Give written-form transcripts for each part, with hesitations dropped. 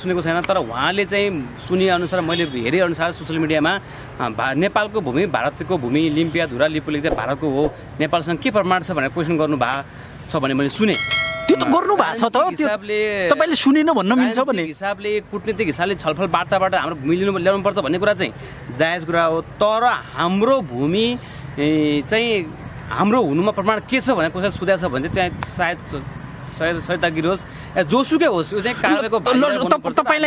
सुनेको छैन तर उहाँले चाहिँ सुने अनुसार मैले हेरे अनुसार सोसियल मिडियामा नेपालको भूमि भारतको भूमि लिम्पियाधुरा लिपुलेख चाहिँ भारतको हो नेपालसँग के प्रमाण छ भनेर क्वेसन गर्नु भएको छ भने मैले सुने त्यो त गर्नु भएको छ त हिसाबले तपाईले सुनेन भन्न मिल्छ भने हिसाबले कुटनीतिक हिसाबले छलफल वार्ताबाट हाम्रो भूमि ल्याउनु पर्छ भन्ने कुरा चाहिँ जायज कुरा हो तर हाम्रो भूमि चाहिँ हाम्रो हुनुमा प्रमाण के छ भनेर कसैले सोधेको छ भने चाहिँ त्यहाँ सायद सहायता गिरोस् जोसुकै होस् यो चाहिँ कारबाहीको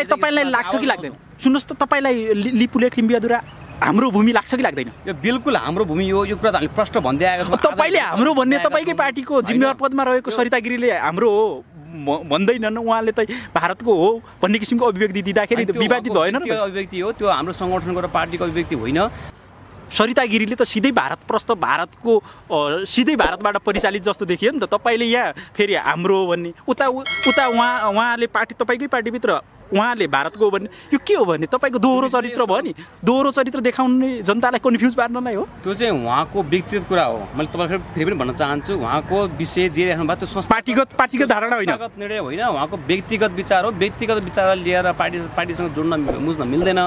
तपाईलाई लाग्छ कि लाग्दैन सुन्नुहोस् त तपाईलाई लिपुलेख लिम्पियाधुरा हाम्रो भूमि लाग्छ कि लाग्दैन यो बिल्कुल हाम्रो भूमि हो यो कुरा त हामीले प्रश्न भन्दै आएको छौँ तपाईले हाम्रो भन्ने तपाईकै पार्टीको जिम्मेवार पदमा रहेको सरिता गिरीले हाम्रो हो भन्दैनन् उहाँले त भारतको हो भन्ने किसिमको अभिव्यक्ति दिँदाखेरि विवादित भएन त्यो अभिव्यक्ति हो त्यो हाम्रो संगठनको र पार्टीको अभिव्यक्ति होइन सरिता गिरीले त सिधै भारतको सिधै भारतबाट परिचालित जस्तो देखियो नि त तपाईले यहाँ फेरि हाम्रो हो भन्ने उता उहाँले पार्टी तपाईँकै पार्टीभित्र उहाँले भारतको हो भन्ने यो के हो भने तपाईँको दोहोरो चरित्र भयो नि दोहोरो चरित्र देखाउने जनतालाई कन्फ्युज पार्नलाई हो त्यो चाहिँ उहाँको व्यक्तिगत कुरा हो मैले तपाईँलाई फेरि पनि भन्न चाहन्छु उहाँको विषय जे राख्नु भएको त्यो पार्टीगत धारणा होइन निर्णय होइन उहाँको व्यक्तिगत विचार हो व्यक्तिगत विचारलाई लिएर पार्टीसँग जोड्न बुझ्न मिल्दैन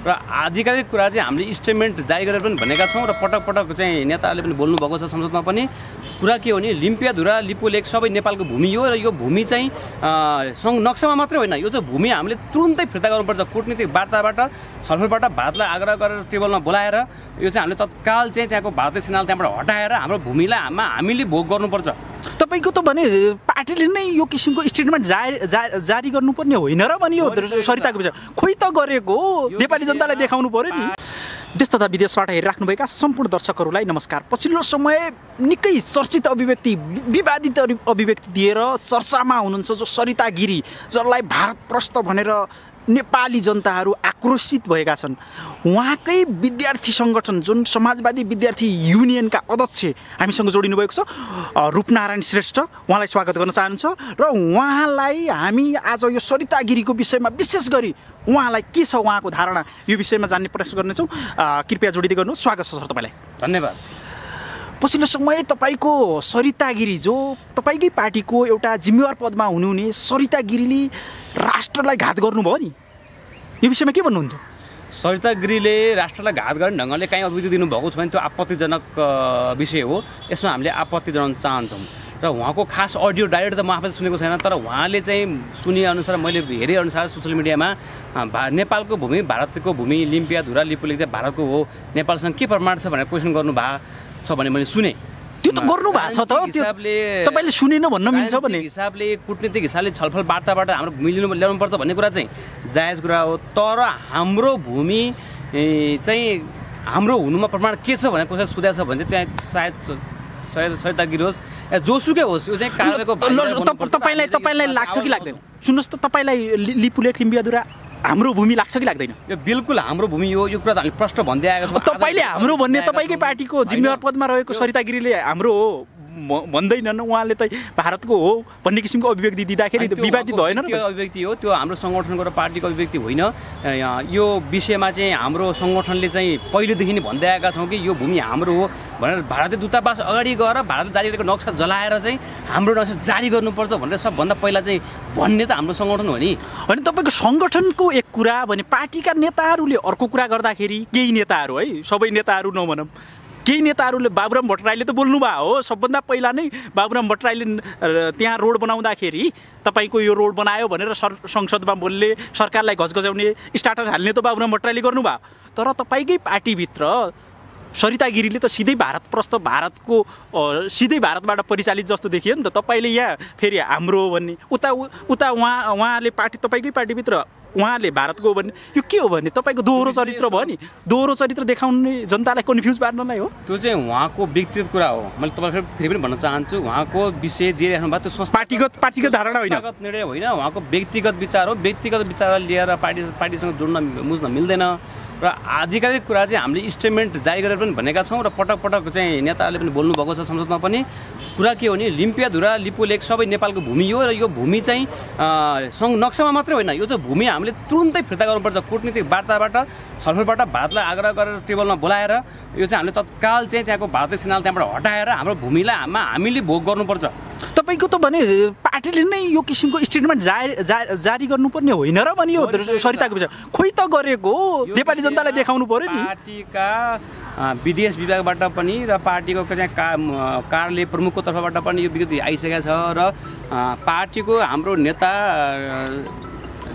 र आधिकारिक कुरा चाहिँ हामीले स्टेटमेन्ट जारी गरेर पनि भनेका छौँ र पटक पटक चाहिँ नेताहरूले पनि बोल्नु भएको छ संसदमा पनि कुरा के हो भने लिम्पियाधुरा लिपुलेख सबै नेपालको भूमि हो र यो भूमि चाहिँ नक्सामा मात्रै होइन यो चाहिँ भूमि हामीले तुरुन्तै फिर्ता गर्नुपर्छ कुटनीतिक वार्ताबाट छलफलबाट भारतलाई आग्रह गरेर टेबलमा बोलाएर यो चाहिँ हामीले तत्काल चाहिँ त्यहाँको भारतीय सेनालाई त्यहाँबाट हटाएर हाम्रो भूमिलाई हामीले भोग गर्नुपर्छ तपाईँको त भने पार्टीले नै यो किसिमको स्टेटमेन्ट जारी गर्नुपर्ने होइन र भने यो सरिताको विषय खोइ त गरेको नेपाली जनतालाई देखाउनु पर्यो नि देश तथा विदेशबाट हेरिराख्नुभएका सम्पूर्ण दर्शकहरूलाई नमस्कार पछिल्लो समय निकै चर्चित अभिव्यक्ति विवादित अभिव्यक्ति दिएर चर्चामा हुनुहुन्छ जो सरिता गिरी जसलाई भारत प्रस्त भनेर नेपाली जनताहरू आक्रोशित भएका छन् उहाँकै विद्यार्थी सङ्गठन जुन समाजवादी विद्यार्थी युनियनका अध्यक्ष हामीसँग जोडिनु भएको छ रूपनारायण श्रेष्ठ उहाँलाई स्वागत गर्न चाहनुहुन्छ र उहाँलाई हामी आज यो सरिता गिरीको विषयमा विशेष गरी उहाँलाई के छ उहाँको धारणा यो विषयमा जान्ने प्रयास गर्नेछौँ कृपया जोडिँदै गर्नुहोस् स्वागत छ सर तपाईँलाई धन्यवाद पछिल्लो समय तपाईँको सरिता गिरी जो तपाईँकै पार्टीको एउटा जिम्मेवार पदमा हुनुहुने सरिता गिरीले राष्ट्रलाई घात गर्नुभयो नि यो विषयमा के भन्नुहुन्छ सरिता गिरीले राष्ट्रलाई घात गर्ने ढङ्गले काहीँ अभिव्यक्ति दिनुभएको छ भने त्यो आपत्तिजनक विषय हो यसमा हामीले आपत्ति जनाउन चाहन्छौँ र उहाँको खास अडियो डाइरेक्ट त म आफैले सुनेको छैन तर उहाँले चाहिँ सुने अनुसार मैले हेरे अनुसार सोसियल मिडियामा नेपालको भूमि भारतको भूमि लिम्पियाधुरा लिपुलेख चाहिँ भारतको हो नेपालसँग के प्रमाण छ भनेर क्वेसन गर्नु भएको छ भने मैले सुने त्यो त गर्नु भएको छ त हिसाबले तपाईले सुनेन भन्न मिल्छ भने हिसाबले कुटनीतिक हिसाबले छलफल वार्ताबाट हाम्रो भूमि ल्याउनु पर्छ भन्ने कुरा चाहिँ जायज कुरा हो तर हाम्रो भूमि चाहिँ हाम्रो हुनुमा प्रमाण के छ भनेर कसैले सोधेको छ भने त्यहाँ सायद सहायता गिरोस् जोसुकै होस् यो चाहिँ कारबाहीको तपाईलाई लाग्छ कि लाग्दैन सुन्नुहोस् त तपाईलाई लिपुलेख लिम्पियाधुरा हाम्रो भूमि लाग्छ कि लाग्दैन यो बिल्कुल हाम्रो भूमि हो यो कुरा त हामीले प्रश्न भन्दै आएको छौँ तपाईले हाम्रो भन्ने तपाईँकै पार्टीको जिम्मेवार पदमा रहेको सरिता गिरीले हाम्रो हो भन्दैनन् उहाँले त भारतको हो भन्ने किसिमको अभिव्यक्ति दिँदाखेरि विवादित भएन त्यो अभिव्यक्ति हो त्यो हाम्रो संगठनको र पार्टीको अभिव्यक्ति होइन यो विषयमा चाहिँ हाम्रो संगठनले चाहिँ पहिलेदेखि नै भन्दै आएका छौँ कि यो भूमि हाम्रो हो भनेर भारतीय दूतावास अगाडि गएर भारतले जारी गरेको नक्सा जलाएर चाहिँ हाम्रो नक्सा जारी गर्नुपर्छ भनेर सबभन्दा पहिला चाहिँ भन्ने त हाम्रो संगठन हो नि अनि तपाईँको संगठनको एक कुरा भने पार्टीका नेताहरूले अर्को कुरा गर्दाखेरि केही नेताहरू है सबै नेताहरू नभनौँ केही नेताहरूले बाबुराम भट्टराईले त बोल्नुभयो हो सबभन्दा पहिला नै बाबुराम भट्टराईले त्यहाँ रोड बनाउँदाखेरि तपाईँको यो रोड बनायो भनेर संसदमा बोल्ने सरकारलाई घचघचाउने स्टार्टर हाल्ने त बाबुराम भट्टराईले गर्नुभयो तर तपाईँकै पार्टीभित्र सरिता गिरीले त सिधै भारत प्रस्त सिधै भारतबाट परिचालित जस्तो देखियो नि त तपाईँले यहाँ फेरि हाम्रो हो भन्ने उता उहाँले तपाईँकै पार्टीभित्र उहाँले भारतको हो भन्ने यो के हो भने तपाईँको दोहोरो चरित्र भयो नि दोहोरो चरित्र देखाउने जनतालाई कन्फ्युज पार्नलाई हो त्यो चाहिँ उहाँको व्यक्तिगत कुरा हो मैले तपाईँलाई फेरि पनि भन्न चाहन्छु उहाँको विषय जे राख्नु भएको त्यो पार्टीगत धारणा होइन निर्णय होइन उहाँको व्यक्तिगत विचार हो व्यक्तिगत विचारलाई लिएर पार्टीसँग जोड्न बुझ्न मिल्दैन र र आधिकारिक कुरा चाहिँ हामीले स्टेटमेन्ट जारी गरेर पनि भनेका छौँ र पटक पटक चाहिँ नेताहरूले पनि बोल्नु भएको छ संसदमा पनि। कुरा के हो भने लिम्पियाधुरा लिपु लेक सबै नेपालको भूमि हो र यो भूमि चाहिँ नक्सामा मात्रै होइन, यो चाहिँ भूमि हामीले तुरुन्तै फिर्ता गर्नुपर्छ। कूटनीतिक वार्ताबाट छलफलबाट भारतलाई आग्रह गरेर टेबलमा बोलाएर यो चाहिँ हामीले तत्काल चाहिँ त्यहाँको भारतीय सेनालाई त्यहाँबाट हटाएर हाम्रो भूमिलाई हामीले भोग गर्नुपर्छ। तपाईँको त भने पार्टीले नै यो किसिमको स्टेटमेन्ट जारी गर्नुपर्ने होइन र भने यो सरिताको विषय खोइ त गरेको नेपाली जनतालाई देखाउनु पर्यो नि। पार्टीका विदेश विभागबाट पनि र पार्टीको चाहिँ कार्यालय प्रमुखको तर्फबाट पनि यो विगत आइसकेको छ र पार्टीको हाम्रो नेता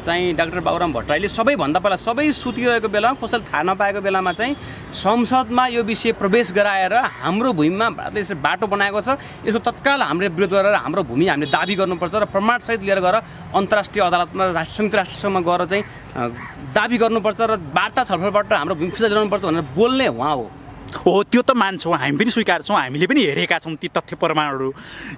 चाहिँ डाक्टर बाबुराम भट्टराईले सबैभन्दा पहिला सबै सुतिरहेको बेलामा कसैले थाहा नपाएको बेलामा चाहिँ संसदमा यो विषय प्रवेश गराएर हाम्रो भूमिमा भारतले यसरी बाटो बनाएको छ, यसको तत्काल हामीले विरोध गरेर हाम्रो भूमि हामीले दाबी गर्नुपर्छ र प्रमाणसहित लिएर गएर अन्तर्राष्ट्रिय अदालतमा संयुक्त राष्ट्रसङ्घमा गएर चाहिँ दाबी गर्नुपर्छ र वार्ता छलफलबाट हाम्रो भूमि फिर्ता ल्याउनुपर्छ भनेर बोल्ने उहाँ हो। त्यो त मान्छौँ, हामी पनि स्वीकार्छौँ, हामीले पनि हेरेका छौँ ती तथ्य प्रमाणहरू।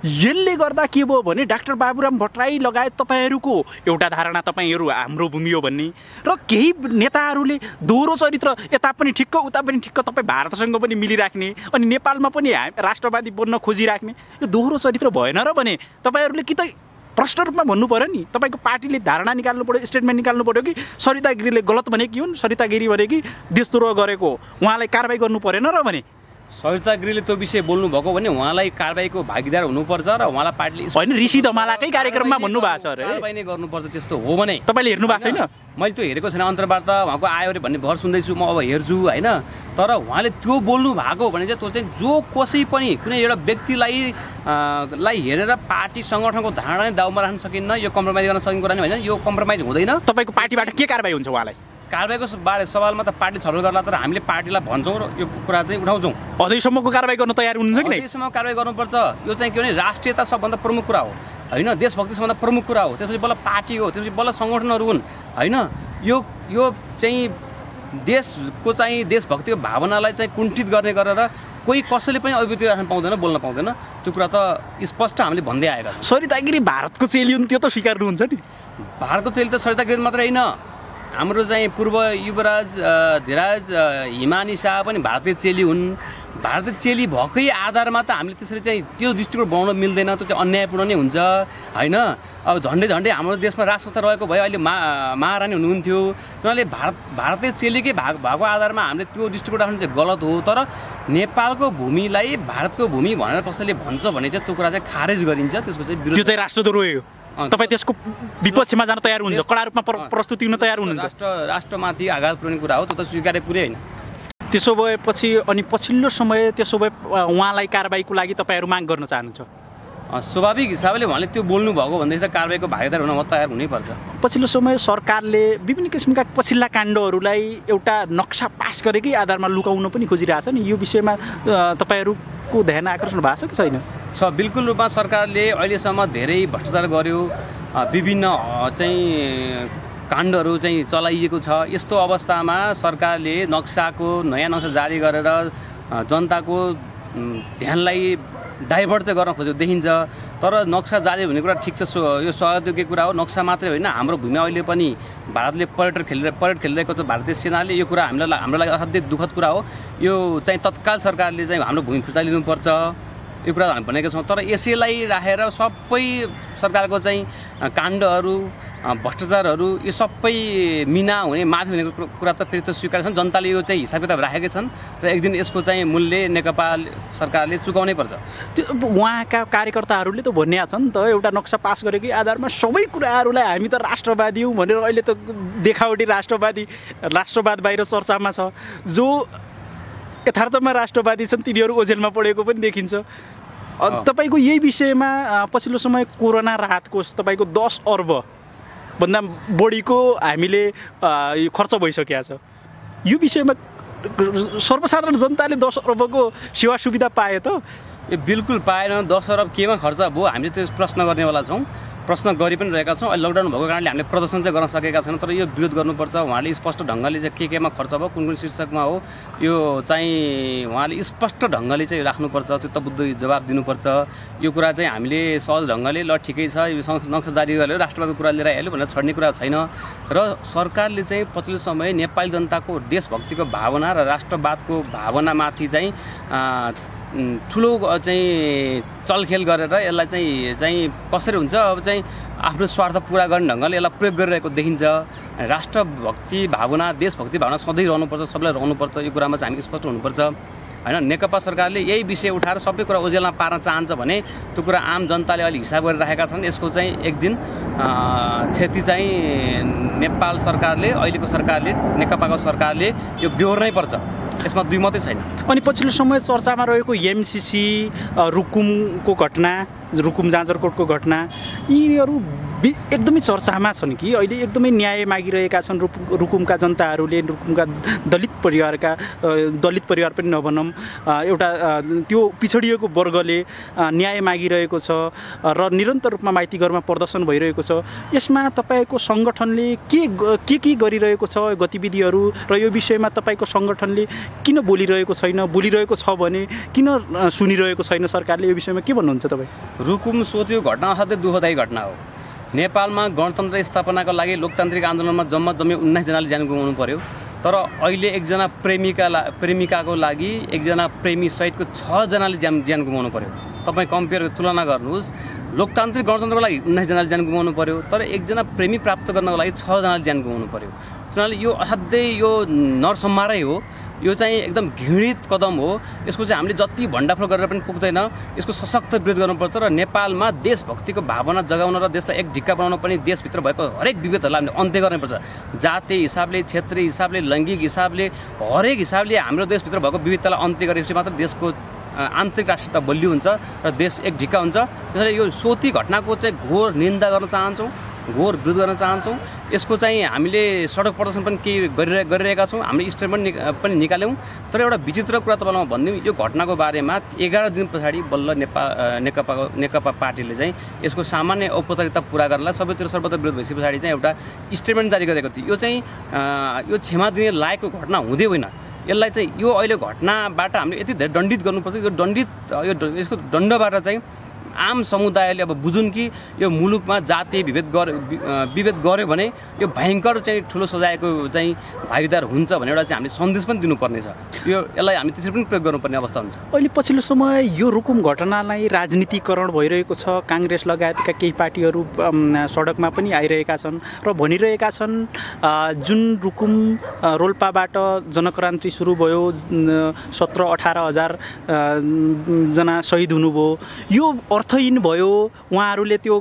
यसले गर्दा के भयो भने डाक्टर बाबुराम भट्टराई लगायत तपाईँहरूको एउटा धारणा तपाईँहरू हाम्रो भूमि हो भन्ने र केही नेताहरूले दोहोरो चरित्र यता पनि ठिक्क उता पनि ठिक्क तपाईँ भारतसँग पनि मिलिराख्ने अनि नेपालमा पनि राष्ट्रवादी बन्न खोजिराख्ने यो दोहोरो चरित्र भएन र भने तपाईँहरूले कि त प्रश्न रूपमा भन्नु पऱ्यो नि। तपाईँको पार्टीले धारणा निकाल्नु पऱ्यो, स्टेटमेन्ट निकाल्नु पऱ्यो कि सरिता गिरीले गलत भनेकी हुन्, सरिता गिरी भने कि देशद्रोह गरेको उहाँलाई कारबाही गर्नु परेन र भने सरिता गिरीले त्यो विषय बोल्नु भएको भने उहाँलाई कारबाहीको भागीदार हुनुपर्छ र उहाँलाई पार्टीले होइन ऋषि धमालाकै कार्यक्रममा भन्नुभएको छ अरे कारबाही नै गर्नुपर्छ। त्यस्तो हो भने तपाईँले हेर्नु भएको छैन? मैले त्यो हेरेको छैन, अन्तर्वार्ता उहाँको आयो अरे भन्ने भर सुन्दैछु म, अब हेर्छु होइन। तर उहाँले त्यो बोल्नु भएको भने चाहिँ त्यो चाहिँ जो कसै पनि कुनै एउटा व्यक्तिलाई हेरेर पार्टी सङ्गठनको धारणा नै दाउमा राख्न सकिन्न, यो कम्प्रोमाइज गर्न सकिने कुरा होइन, यो कम्प्रोमाइज हुँदैन। तपाईँको पार्टीबाट के कारबाही हुन्छ उहाँलाई? कारबाहीको बारे सवालमा त पार्टी छलफल गर्ला, तर हामीले पार्टीलाई भन्छौँ र यो कुरा चाहिँ उठाउँछौँ। अझैसम्मको कारबाही गर्न तयार हुनुहुन्छ कि नै? अझैसम्म कारबाही गर्नुपर्छ। यो चाहिँ के भने राष्ट्रियता सबभन्दा प्रमुख कुरा हो होइन, देशभक्ति सबभन्दा प्रमुख कुरा हो। त्यसपछि बल्ल पार्टी हो, त्यसपछि बल्ल सङ्गठनहरू हुन् होइन। यो चाहिँ देशको चाहिँ देशभक्तिको भावनालाई चाहिँ कुण्ठित गर्ने गरेर कोही कसैले पनि अभिव्यक्ति राख्न पाउँदैन, बोल्न पाउँदैन। त्यो कुरा त स्पष्ट हामीले भन्दै आएका छौँ। सरिता गिरी भारतको चेली हुन्, त्यो त स्वीकार्नुहुन्छ नि? भारतको चेली त सरिता गिरी मात्रै होइन, हाम्रो चाहिँ पूर्व युवराज धीराज हिमानी शाह पनि भारतीय चेली हुन्। भारतीय चेली भएकै आधारमा त हामीले त्यसरी चाहिँ त्यो दृष्टिकोण बनाउन मिल्दैन, त्यो चाहिँ अन्यायपूर्ण नै हुन्छ होइन। अब झन्डै हाम्रो देशमा राजसंस्था रहेको भए अहिले महारानी हुनुहुन्थ्यो। उनीहरूले भारतीय चेलीकै भएको आधारमा हामीले त्यो दृष्टिकोण राख्नु चाहिँ गलत हो। तर नेपालको भूमिलाई भारतको भूमि भनेर कसैले भन्छ भने चाहिँ त्यो कुरा चाहिँ खारेज गरिन्छ, त्यसको चाहिँ विरोध, त्यो चाहिँ राष्ट्रद्रोही हो। तपाईँ त्यसको विपक्षमा जान तयार हुनुहुन्छ, कडा रूपमा प्रस्तुति हुन तयार हुनुहुन्छ? राष्ट्रमाथि आघात पुर्याउने कुरा हो, त्यो त स्वीकार्य कुरै होइन। त्यसो भएपछि अनि पछिल्लो समय त्यसो भए उहाँलाई कारबाहीको लागि तपाईँहरू माग गर्न चाहनुहुन्छ? स्वाभाविक हिसाबले उहाँले त्यो बोल्नु भएको भनेदेखि त कारबाहीको भागीदार हुन तयार हुनैपर्छ। पछिल्लो समय सरकारले विभिन्न किसिमका पछिल्ला काण्डहरूलाई एउटा नक्सा पास गरेकै आधारमा लुकाउन पनि खोजिरहेछ नि, यो विषयमा तपाईँहरूको ध्यान आकर्षण भएको छ कि छैन? बिल्कुल रूपमा सरकारले अहिलेसम्म धेरै भ्रष्टाचार गर्यो, विभिन्न चाहिँ काण्डहरू चाहिँ चलाइएको छ। यस्तो अवस्थामा सरकारले नयाँ नक्सा जारी गरेर जनताको ध्यानलाई डाइभर्ट त गर्न खोजेको देखिन्छ। तर नक्सा जारी भन्ने कुरा ठिक छ, यो सहयोगकै कुरा हो। नक्सा मात्रै होइन, हाम्रो भूमि अहिले पनि भारतले परेड खेलिरहेको छ भारतीय सेनाले। यो कुरा हाम्रो लागि असाध्यै दुःखद कुरा हो। यो चाहिँ तत्काल सरकारले चाहिँ हाम्रो भूमि फिर्ता लिनुपर्छ, यो कुरा हामी भनेका छौँ। तर यसैलाई राखेर सबै सरकारको चाहिँ काण्डहरू भ्रष्टाचारहरू यो सबै मिना हुने माथि हुने कुरा त फेरि त स्वीकार छन्। जनताले यो चाहिँ हिसाब किताब राखेकै छन् र एक दिन यसको चाहिँ मूल्य नेकपा सरकारले चुकाउनै पर्छ। त्यो उहाँका कार्यकर्ताहरूले त भन्ने छन् नि त, एउटा नक्सा पास गरेकै आधारमा सबै कुराहरूलाई हामी त राष्ट्रवादी हौँ भनेर अहिले त देखावटी राष्ट्रवाद बाहिर चर्चामा छ। जो यथार्थमा राष्ट्रवादी छन् तिनीहरू ओझेलमा पढेको पनि देखिन्छ। तपाईँको यही विषयमा पछिल्लो समय कोरोना राहत कोष तपाईँको 10 अर्ब भन्दा बढीको हामीले खर्च भइसकेको छ। यो विषयमा सर्वसाधारण जनताले 10 अर्बको सेवा सुविधा पाए त? बिल्कुल पाएन। 10 अर्ब केमा खर्च भयो हामीले त्यो प्रश्न गर्नेवाला छौँ। प्रश्न गरि पनि रहेका छौँ। अहिले लकडाउन भएको कारणले हामीले प्रदर्शन चाहिँ गर्न सकेका छैनौँ, तर यो विरोध गर्नुपर्छ। उहाँले स्पष्ट ढङ्गले चाहिँ केमा खर्च भयो, कुन कुन शीर्षकमा हो, यो चाहिँ उहाँले स्पष्ट ढङ्गले चाहिँ राख्नुपर्छ, चित्तबुद्धि जवाब दिनुपर्छ। यो कुरा चाहिँ हामीले सहज ढङ्गले ल ठिकै छ, यो नक्सा जारी गरेर राष्ट्रवादको कुरा लिएर आइहाल्यो भनेर छोड्ने कुरा छैन। र सरकारले चाहिँ पछिल्लो समय नेपाली जनताको देशभक्तिको भावना र राष्ट्रवादको भावनामाथि चाहिँ ठुलो चाहिँ चलखेल गरेर यसलाई चाहिँ कसरी हुन्छ, अब चाहिँ आफ्नो स्वार्थ पुरा गर्ने ढङ्गले यसलाई प्रयोग गरिरहेको देखिन्छ। राष्ट्रभक्ति भावना, देशभक्ति भावना सधैँ रहनुपर्छ, सबैलाई रहनुपर्छ, यो कुरामा चाहिँ हामी स्पष्ट हुनुपर्छ हैन। नेकपा सरकारले यही विषय उठाएर सबै कुरा ओझेलमा पार्न चाहन्छ भने त्यो कुरा आम जनताले अलि हिसाब गरिराखेका छन्। यसको चाहिँ एक दिन क्षति चाहिँ नेपाल सरकारले, अहिलेको सरकारले, नेकपाको सरकारले यो बेहोर्नै पर्छ, यसमा दुई मात्रै छैन। अनि पछिल्लो समय चर्चामा रहेको एमसीसी, रुकुमको घटना, रुकुम जाजरकोटको घटना, यिनीहरू एकदमै चर्चामा छन् कि अहिले एकदमै न्याय मागिरहेका छन् रुकुमका जनताहरूले। रुकुमका दलित परिवार पनि नभनौँ, एउटा त्यो पिछडिएको वर्गले न्याय मागिरहेको छ र निरन्तर रूपमा माइतीघरमा प्रदर्शन भइरहेको छ। यसमा तपाईँको सङ्गठनले के गरिरहेको छ गतिविधिहरू, र यो विषयमा तपाईँको सङ्गठनले किन बोलिरहेको छैन, बोलिरहेको छ भने किन सुनिरहेको छैन सरकारले, यो विषयमा के भन्नुहुन्छ तपाईँ? रुकुम सोध्यो घटना असाध्यै दुःखदायी घटना हो। नेपालमा गणतन्त्र स्थापनाको लागि लोकतान्त्रिक आन्दोलनमा जम्मै 19 जनाले ज्यान गुमाउनु पर्यो, तर अहिले एकजना प्रेमिकाको लागि एकजना प्रेमी सहितको 6 जनाले ज्यान गुमाउनु पर्यो। तपाईँ कम्पेयर तुलना गर्नुहोस्, लोकतान्त्रिक गणतन्त्रको लागि 19 जनाले ज्यान गुमाउनु पर्यो, तर एकजना प्रेमी प्राप्त गर्नको लागि 6 जनाले ज्यान गुमाउनु पर्यो। किनभने यो असाध्यै यो नरसम्हारै हो, यो चाहिँ एकदम घृणित कदम हो। यसको चाहिँ हामीले जति भण्डाफोड गरेर पनि पुग्दैन, यसको सशक्त विरोध गर्नुपर्छ र नेपालमा देशभक्तिको भावना जगाउन र देशलाई एक ढिक्का बनाउन पनि देशभित्र भएको हरेक विभेदहरूलाई हामीले अन्त्य गर्नुपर्छ। जातीय हिसाबले, क्षेत्रीय हिसाबले, लैङ्गिक हिसाबले, हरेक हिसाबले हाम्रो देशभित्र भएको विविधतालाई अन्त्य गरेपछि मात्र देशको आन्तरिक राष्ट्रियता बलियो हुन्छ र देश एक ढिक्का हुन्छ। त्यसैले यो सोती घटनाको चाहिँ घोर निन्दा गर्न चाहन्छौँ, घोर विरोध गर्न चाहन्छौँ। यसको चाहिँ हामीले सडक प्रदर्शन पनि गरिरहेका छौँ, हामीले स्टेटमेन्ट पनि निकाल्यौँ। तर एउटा विचित्र कुरा तपाईँलाई म भनिदिउँ, यो घटनाको बारेमा 11 दिन पछाडि बल्ल नेकपा पार्टीले चाहिँ यसको सामान्य औपचारिकता पुरा गर्नलाई सबैतिर सर्वत्र विरोध भएपछि पछाडि चाहिँ एउटा स्टेटमेन्ट जारी गरेको थियो। यो चाहिँ यो क्षमा दिने लायकको घटना हुँदै होइन। यसलाई चाहिँ यो अहिले घटनाबाट हामीले यति धेरै दण्डित गर्नुपर्छ। यसको दण्डबाट चाहिँ आम समुदायले अब बुझुन् कि यो मुलुकमा जातीय विभेद गर्यो भने यो भयङ्कर चाहिँ ठुलो सजायको चाहिँ भागीदार हुन्छ भनेर एउटा चाहिँ हामीले सन्देश पनि दिनुपर्ने छ। यसलाई हामी त्यसरी पनि प्रयोग गर्नुपर्ने अवस्था हुन्छ। अहिले पछिल्लो समय यो रुकुम घटनालाई राजनीतिकरण भइरहेको छ। काङ्ग्रेस लगायतका केही पार्टीहरू सडकमा पनि आइरहेका छन् र भनिरहेका छन् जुन रुकुम रोल्पाबाट जनक्रान्ति सुरु भयो, 17-18 हजार जना शहीद हुनुभयो, यो अर्थहीन भयो। उहाँहरूले त्यो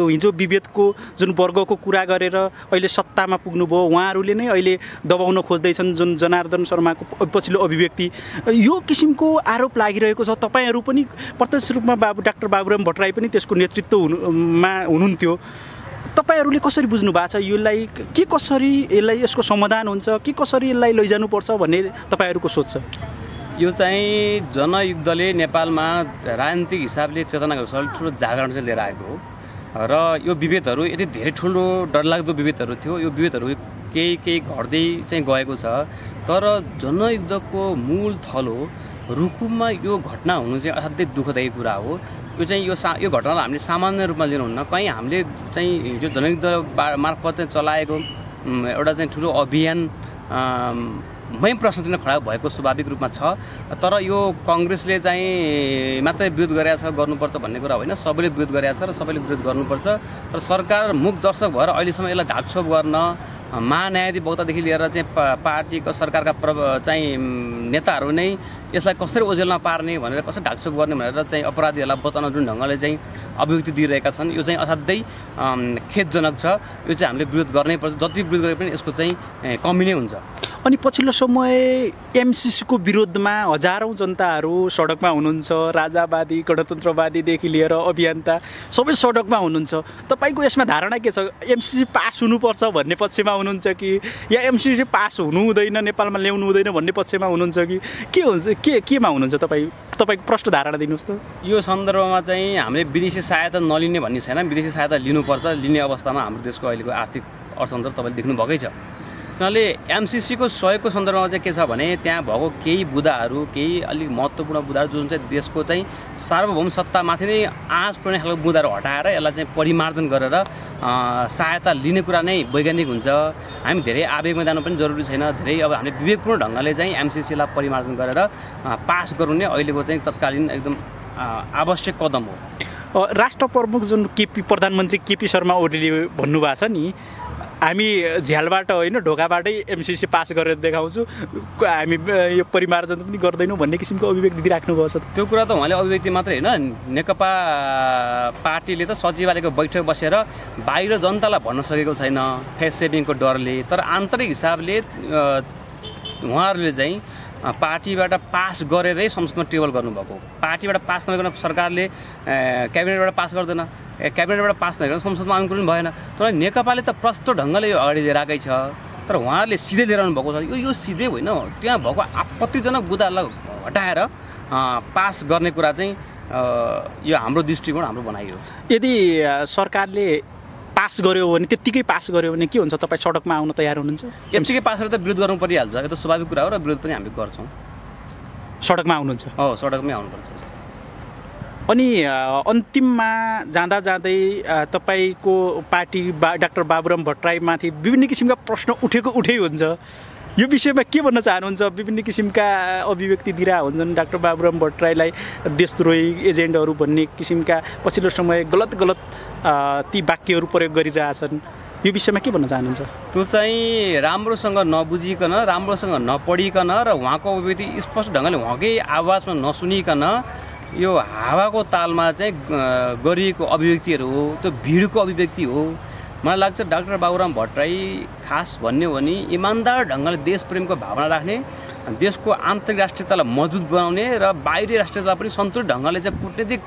हिजो विभेदको जुन वर्गको कुरा गरेर अहिले सत्तामा पुग्नुभयो, उहाँहरूले नै अहिले दबाउन खोज्दैछन् जुन जनार्दन शर्माको पछिल्लो अभिव्यक्ति। यो किसिमको आरोप लागिरहेको छ। तपाईँहरू पनि प्रत्यक्ष रूपमा डाक्टर बाबुराम भट्टराई पनि त्यसको नेतृत्वमा हुनुहुन्थ्यो। तपाईँहरूले कसरी बुझ्नु भएको छ यसलाई? के कसरी यसको समाधान हुन्छ, के कसरी यसलाई लैजानुपर्छ भन्ने तपाईँहरूको सोच छ? यो चाहिँ जनयुद्धले नेपालमा राजनीतिक हिसाबले चेतनाको हिसाबले ठुलो जागरण चाहिँ लिएर आएको हो र यो विभेदहरू यति धेरै ठुलो डरलाग्दो विभेदहरू थियो। यो विभेदहरू केही घट्दै चाहिँ गएको छ। तर जनयुद्धको मूल थलो रुकुममा यो घटना हुनु चाहिँ असाध्यै दुःखदायी कुरा हो। यो चाहिँ यो घटनालाई हामीले सामान्य रूपमा लिनुहुन्न। कहीँ हामीले चाहिँ यो जनयुद्ध मार्फत चाहिँ चलाएको एउटा चाहिँ ठुलो अभियान मै प्रश्न चिन्ह खडा भएको स्वाभाविक रूपमा छ। तर यो कङ्ग्रेसले चाहिँ मात्रै विरोध गरेको छ, गर्नुपर्छ भन्ने कुरा होइन। सबैले विरोध गरेको छ र सबैले विरोध गर्नुपर्छ। तर सरकार मुख दर्शक भएर अहिलेसम्म यसलाई ढाकछोप गर्न महान्यायाधीश वक्तादेखि लिएर चाहिँ पार्टीको सरकारका चाहिँ नेताहरू नै यसलाई कसरी ओझेलमा पार्ने भनेर, कसरी ढाकछोप गर्ने भनेर चाहिँ अपराधीहरूलाई बचाउन जुन ढङ्गले चाहिँ अभिव्यक्ति दिइरहेका छन्, यो चाहिँ असाध्यै खेदजनक छ। यो चाहिँ हामीले विरोध गर्नै पर्छ। जति विरोध गरे पनि यसको चाहिँ कमी नै हुन्छ। अनि पछिल्लो समय एमसिसीको विरोधमा हजारौँ जनताहरू सडकमा हुनुहुन्छ, राजावादी गणतन्त्रवादीदेखि लिएर अभियन्ता सबै सडकमा हुनुहुन्छ। तपाईँको यसमा धारणा के छ? एमसिसी पास हुनुपर्छ भन्ने पक्षमा हुनुहुन्छ कि या एमसिसी पास हुनु हुँदैन, नेपालमा ल्याउनु हुँदैन भन्ने पक्षमा हुनुहुन्छ कि के हुन्छ, केमा हुनुहुन्छ तपाईँको प्रश्न धारणा दिनुहोस् त। यो सन्दर्भमा चाहिँ हामीले विदेशी सहायता नलिने भन्ने छैन, विदेशी सहायता लिनुपर्छ। लिने अवस्थामा हाम्रो देशको अहिलेको आर्थिक अर्थतन्त्र तपाईँले देख्नुभएकै छ। उनीहरूले एमसिसीको सहयोगको सन्दर्भमा चाहिँ के छ भने त्यहाँ भएको केही बुदाहरू, केही अलिक महत्त्वपूर्ण बुदाहरू जुन चाहिँ देशको चाहिँ सार्वभौम सत्तामाथि नै आँच पर्ने खालको बुदाहरू हटाएर यसलाई चाहिँ परिमार्जन गरेर सहायता लिने कुरा नै वैज्ञानिक हुन्छ। हामी धेरै आवेगमा जानु पनि जरुरी छैन। धेरै अब हामीले विवेकपूर्ण ढङ्गले चाहिँ एमसिसीलाई परिमार्जन गरेर पास गर्नु नै अहिलेको चाहिँ तत्कालीन एकदम आवश्यक कदम हो। राष्ट्र प्रमुख जुन प्रधानमन्त्री केपी शर्मा ओलीले भन्नुभएको छ नि, हामी झ्यालबाट होइन ढोकाबाटै एमसिसी पास गरेर देखाउँछु, हामी यो परिमार्जन पनि गर्दैनौँ भन्ने किसिमको अभिव्यक्ति दिइराख्नु भएको छ। त्यो कुरा त उहाँले अभिव्यक्ति मात्रै होइन, नेकपा पार्टीले त सचिवालयको बैठक बसेर बाहिर जनतालाई भन्न सकेको छैन फेस सेभिङको डरले। तर आन्तरिक हिसाबले उहाँहरूले चाहिँ पार्टीबाट पास गरेरै संसदमा टेबल गर्नुभएको। पार्टीबाट पास नगरिकन सरकारले क्याबिनेटबाट पास गर्दैन, क्याबिनेटबाट पास नगरिकन संसदमा अनुकूलन भएन। तर नेकपाले त प्रष्ट ढङ्गले यो अगाडि लिएर आएकै छ। तर उहाँहरूले सिधै लिएर आउनु भएको छ। यो सिधै होइन, त्यहाँ भएको आपत्तिजनक बुदाहरूलाई हटाएर पास गर्ने कुरा चाहिँ यो हाम्रो दृष्टिकोण, हाम्रो भनाइ हो। यदि सरकारले पास गर्यो भने, त्यत्तिकै पास गर्यो भने के हुन्छ? तपाईँ सडकमा आउन तयार हुनुहुन्छ? यत्तिकै पास गरेर त विरोध गर्नु परिहाल्छ, यो त स्वाभाविक कुरा हो र विरोध पनि हामी गर्छौँ। सडकमा आउनुहुन्छ? हो, सडकमै आउनुपर्छ। अनि अन्तिममा जाँदै तपाईँको पार्टी डाक्टर बाबुराम भट्टराईमाथि विभिन्न किसिमका प्रश्न उठै हुन्छ। यो विषयमा के भन्न चाहनुहुन्छ? विभिन्न किसिमका अभिव्यक्ति दिइरहेका हुन्छन् डाक्टर बाबुराम भट्टराईलाई देशद्रोही एजेन्टहरू भन्ने किसिमका पछिल्लो समय गलत ती वाक्यहरू प्रयोग गरिरहेछन्। यो विषयमा के भन्न चाहनुहुन्छ? त्यो चाहिँ राम्रोसँग नबुझिकन, राम्रोसँग नपढिकन र उहाँको अभिव्यक्ति स्पष्ट ढङ्गले उहाँकै आवाजमा नसुनिकन यो हावाको तालमा चाहिँ गरिएको अभिव्यक्तिहरू हो, त्यो भिडको अभिव्यक्ति हो। मलाई लाग्छ डाक्टर बाबुराम भट्टराई खास भन्ने हो भने इमान्दार ढङ्गले देशप्रेमको भावना राख्ने, देशको आन्तरिक राष्ट्रियतालाई मजबुत बनाउने र बाहिरी राष्ट्रियतालाई पनि सन्तुलित ढङ्गले चाहिँ कूटनीतिक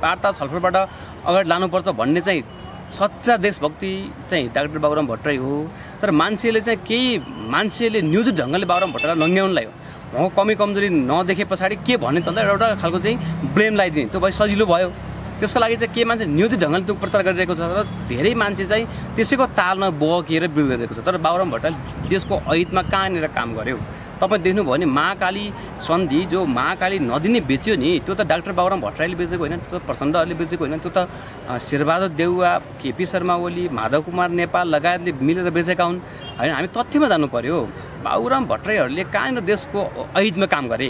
वार्ता छलफलबाट अगाडि लानुपर्छ भन्ने चाहिँ सच्चा देशभक्ति चाहिँ डाक्टर बाबुराम भट्टराई हो। तर मान्छेले न्युज ढङ्गले बाबुराम भट्टराईलाई नङ्ग्याउनु लाग्यो। उहाँको कमी कमजोरी नदेखे पछाडि के भन्ने त एउटा खालको चाहिँ ब्लेम लगाइदिने, त्यो भए सजिलो भयो। त्यसको लागि चाहिँ के मान्छे न्युज ढङ्गले त्यो प्रचार गरिरहेको छ र धेरै मान्छे चाहिँ त्यसैको तालमा बहकिएर विरोध गरिरहेको छ। तर बाबुराम भट्टराईले देशको अहितमा कहाँनिर काम गर्यो? तपाईँ देख्नुभयो भने महाकाली सन्धि जो महाकाली नदी नै बेच्यो नि, त्यो त डाक्टर बाबुराम भट्टराईले बेचेको होइन, त्यो त प्रचण्डहरूले बेचेको होइन, त्यो त शेरबहादुर देउवा, केपी शर्मा ओली, माधव कुमार नेपाल लगायतले मिलेर बेचेका हुन् होइन। हामी तथ्यमा जानु पर्यो। बाबुराम भट्टराईहरूले कहाँनिर देशको अहितमा काम गरे,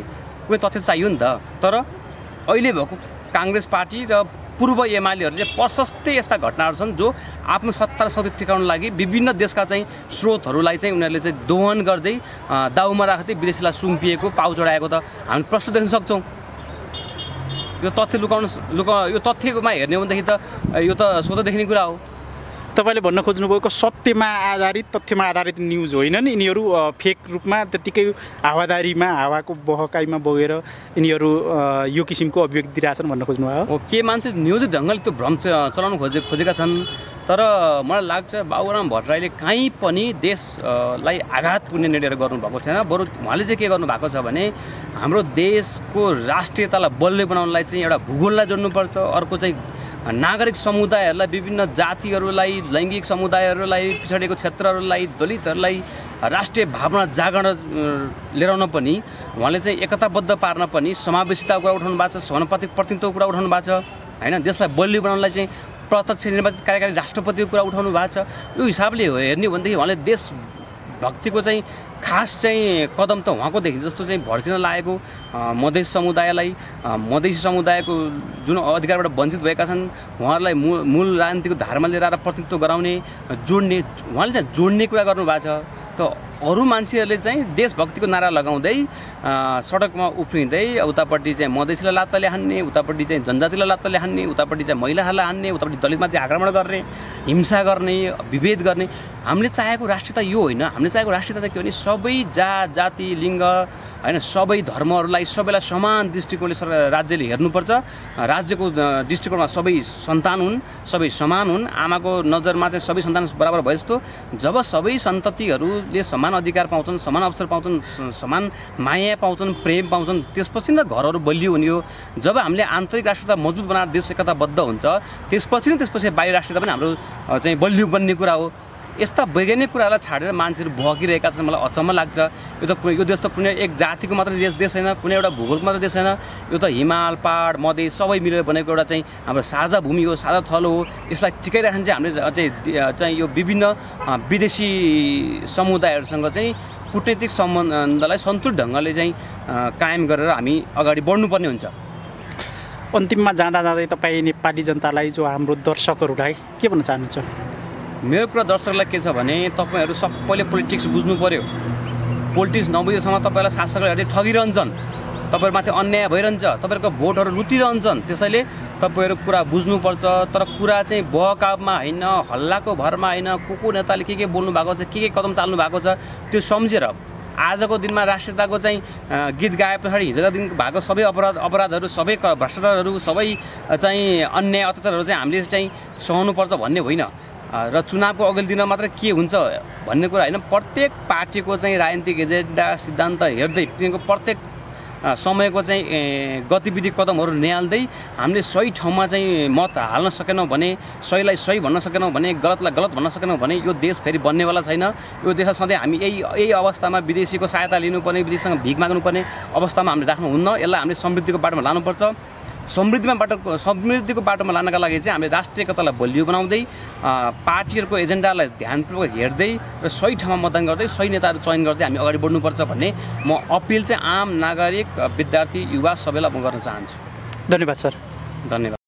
कुनै तथ्य चाहियो नि त। तर अहिले भएको काङ्ग्रेस पार्टी र पूर्व एमालेहरूले प्रशस्तै यस्ता घटनाहरू छन् जो आफ्नो सत्ता र शक्ति टिकाउन लागि विभिन्न देशका चाहिँ स्रोतहरूलाई चाहिँ उनीहरूले चाहिँ दोहन गर्दै दाउमा राख्दै विदेशीलाई सुम्पिएको, पाउ चढाएको त हामी प्रश्न देख्न सक्छौँ। यो तथ्य यो तथ्यमा हेर्ने हो भनेदेखि त यो त स्वतः देख्ने कुरा हो। तपाईँले भन्न खोज्नुभएको सत्यमा आधारित, तथ्यमा आधारित न्युज होइनन् यिनीहरू, फेक रूपमा त्यत्तिकै हावादारीमा, हावाको बहकाइमा बगेर यिनीहरू यो किसिमको अभिव्यक्ति दिइरहेछन् भन्न खोज्नुभयो हो। के मान्छे न्युज ढङ्गले त्यो भ्रम चलाउन खोजेका छन्। तर मलाई लाग्छ बाबुराम भट्टराईले कहीँ पनि देशलाई आघात पुग्ने निर्णय गर्नुभएको छैन। बरु उहाँले चाहिँ के गर्नुभएको छ भने हाम्रो देशको राष्ट्रियतालाई बलियो बनाउनलाई चाहिँ एउटा भूगोललाई जोड्नुपर्छ, अर्को चाहिँ नागरिक समुदायहरूलाई, विभिन्न जातिहरूलाई, लैङ्गिक समुदायहरूलाई, पिछडिएको क्षेत्रहरूलाई, दलितहरूलाई राष्ट्रिय भावना जागरण लिएर आउन पनि उहाँले चाहिँ एकताबद्ध पार्न पनि समावेशिताको कुरा उठाउनु भएको छ, समानुपातिक प्रतिनिधित्वको कुरा उठाउनु भएको छ होइन। देशलाई बलियो बनाउनलाई चाहिँ प्रत्यक्ष निर्वाचित कार्यकारी राष्ट्रपतिको कुरा उठाउनु भएको छ। यो हिसाबले हेर्ने हो भनेदेखि उहाँले देशभक्तिको चाहिँ खास चाहिँ कदम त उहाँको देखिन्छ जस्तो चाहिँ भड्किन लागेको मधेसी समुदायको जुन अधिकारबाट वञ्चित भएका छन् उहाँहरूलाई मूल राजनीतिको धारमा लिएर आएर प्रतिनिधित्व गराउने, जोड्ने, उहाँले चाहिँ जोड्ने कुरा गर्नुभएको छ। त अरू मान्छेहरूले चाहिँ देशभक्तिको नारा लगाउँदै सडकमा उफ्रिँदै उतापट्टि चाहिँ मधेसीलाई लात्ताले हान्ने, उतापट्टि चाहिँ जनजातिलाई लात्ताले हान्ने, उतापट्टि चाहिँ महिलाहरूलाई हान्ने, उतापट्टि दलितमाथि आक्रमण गर्ने हिंसा गर्ने, विभेद गर्ने। हामीले चाहेको राष्ट्रियता यो होइन। हामीले चाहेको राष्ट्रियता के भने सबै जाति लिङ्ग होइन सबै धर्महरूलाई सबैलाई समान दृष्टिकोणले राज्यले हेर्नुपर्छ। राज्यको दृष्टिकोणमा सबै सन्तान हुन्, सबै समान हुन्। आमाको नजरमा चाहिँ सबै सन्तान बराबर भए जस्तो जब सबै सन्ततिहरूले समान अधिकार पाउँछन्, समान अवसर पाउँछन्, समान माया पाउँछन्, प्रेम पाउँछन्, त्यसपछि न घरहरू बलियो हुने हो। जब हामीले आन्तरिक राष्ट्रियता मजबुत बनाएर देश एकताबद्ध हुन्छ त्यसपछि बाहिर राष्ट्रियता पनि हाम्रो चाहिँ बलियो बन्ने कुरा हो। यस्ता वैज्ञानिक कुरालाई छाडेर मान्छेहरू भकिरहेका छन्। मलाई अचम्म लाग्छ। यो देश त कुनै एक जातिको मात्र देश छैन, कुनै एउटा भूगोलको मात्र देश छैन। यो त हिमाल पहाड मधेस सबै मिलेर बनेको एउटा चाहिँ हाम्रो साझा भूमि हो, साझा थलो हो। यसलाई टिकाइराख्न चाहिँ हामीले चाहिँ यो विभिन्न विदेशी समुदायहरूसँग चाहिँ कूटनीतिक सम्बन्धलाई सन्तुलित ढङ्गले चाहिँ कायम गरेर हामी अगाडि बढ्नुपर्ने हुन्छ। अन्तिममा जाँदै तपाईँ नेपाली जनतालाई जो हाम्रो दर्शकहरूलाई के भन्न चाहनुहुन्छ? मेरो कुरा दर्शकलाई के छ भने तपाईँहरू सबैले पोलिटिक्स बुझ्नु पऱ्यो। पोलिटिक्स नबुझेसम्म तपाईँलाई शासकहरूले ठगिरहन्छन्, तपाईँहरूमाथि अन्याय भइरहन्छ, तपाईँहरूको भोटहरू लुटिरहन्छन्। त्यसैले तपाईँहरू कुरा बुझ्नुपर्छ। तर कुरा चाहिँ बहकावमा होइन, हल्लाको भरमा होइन, को नेताले के बोल्नु भएको छ, के कदम चाल्नु भएको छ त्यो सम्झेर आजको दिनमा राष्ट्रियताको चाहिँ गीत गाए पछाडि हिजोका दिन भएको सबै अपराधहरू, सबै भ्रष्टाचारहरू, सबै चाहिँ अन्याय अत्याचारहरू चाहिँ हामीले चाहिँ सहनुपर्छ भन्ने होइन। र चुनावको अघिल्लो दिन मात्र के हुन्छ भन्ने कुरा होइन। प्रत्येक पार्टीको चाहिँ राजनीतिक एजेन्डा सिद्धान्त हेर्दै तिनीहरूको प्रत्येक समयको चाहिँ गतिविधि कदमहरू निहाल्दै हामीले सही ठाउँमा चाहिँ मत हाल्न सकेनौँ भने, सहीलाई सही भन्न सकेनौँ भने, गलतलाई गलत भन्न सकेनौँ भने यो देश फेरि बन्नेवाला छैन। यो देशमा सधैँ हामी यही अवस्थामा विदेशीको सहायता लिनुपर्ने, विदेशीसँग भिख माग्नुपर्ने अवस्थामा हामीले राख्नुहुन्न। यसलाई हामीले समृद्धिको बाटोमा लानुपर्छ। समृद्धिको बाटोमा लानका लागि चाहिँ हामीले राष्ट्रिय एकतालाई बलियो बनाउँदै पार्टीहरूको एजेन्डालाई ध्यानपूर्वक हेर्दै र सही ठाउँमा मतदान गर्दै सही नेताहरू चयन गर्दै हामी अगाडि बढ्नुपर्छ भन्ने म अपिल चाहिँ आम नागरिक, विद्यार्थी, युवा सबैलाई म गर्न चाहन्छु। धन्यवाद सर। धन्यवाद।